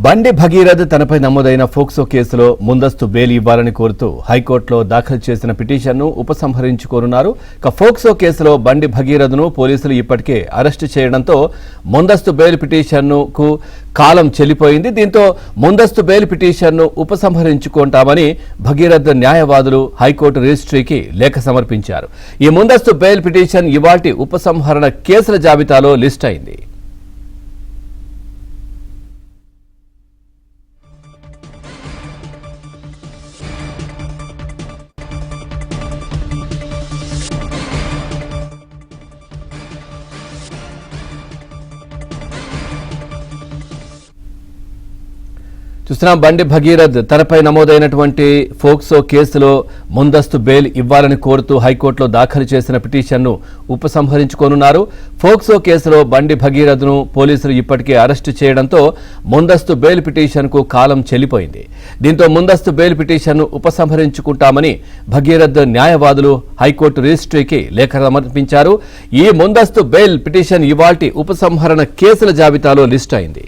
బండి భగీరథ్ తనపై నమోదైన ఫోక్సో కేసులో ముందస్తు బెయిల్ ఇవ్వాలని కోరుతూ హైకోర్టులో దాఖలు చేసిన పిటిషన్ను ఉపసంహరించుకోనున్నారు. ఫోక్సో కేసులో బండి భగీరథ్ను పోలీసులు ఇప్పటికే అరెస్టు చేయడంతో ముందస్తు బెయిల్ పిటిషన్కు కాలం చెల్లిపోయింది. దీంతో ముందస్తు బెయిల్ పిటిషన్ను ఉపసంహరించుకుంటామని భగీరథ్ న్యాయవాదులు హైకోర్టు రిజిస్ట్రీకి లేఖ సమర్పించారు. ఈ ముందస్తు బెయిల్ పిటిషన్ ఇవాల్టి ఉపసంహరణ కేసుల జాబితాలో లిస్ట్ అయింది. చూస్తున్నాం, బండి భగీరథ్ తనపై నమోదైనటువంటి ఫోక్సో కేసులో ముందస్తు బెయిల్ ఇవ్వాలని కోరుతూ హైకోర్టులో దాఖలు చేసిన పిటిషన్ను ఉపసంహరించుకోనున్నారు. ఫోక్సో కేసులో బండి భగీరథ్ను పోలీసులు ఇప్పటికే అరెస్టు చేయడంతో ముందస్తు బెయిల్ పిటిషన్కు కాలం చెల్లిపోయింది. దీంతో ముందస్తు బెయిల్ పిటిషన్ను ఉపసంహరించుకుంటామని భగీరథ్ న్యాయవాదులు హైకోర్టు రిజిస్ట్రీకి లేఖ సమర్పించారు. ఈ ముందస్తు బెయిల్ పిటిషన్ ఇవాల్టి ఉపసంహరణ కేసుల జాబితాలో లిస్ట్ అయింది.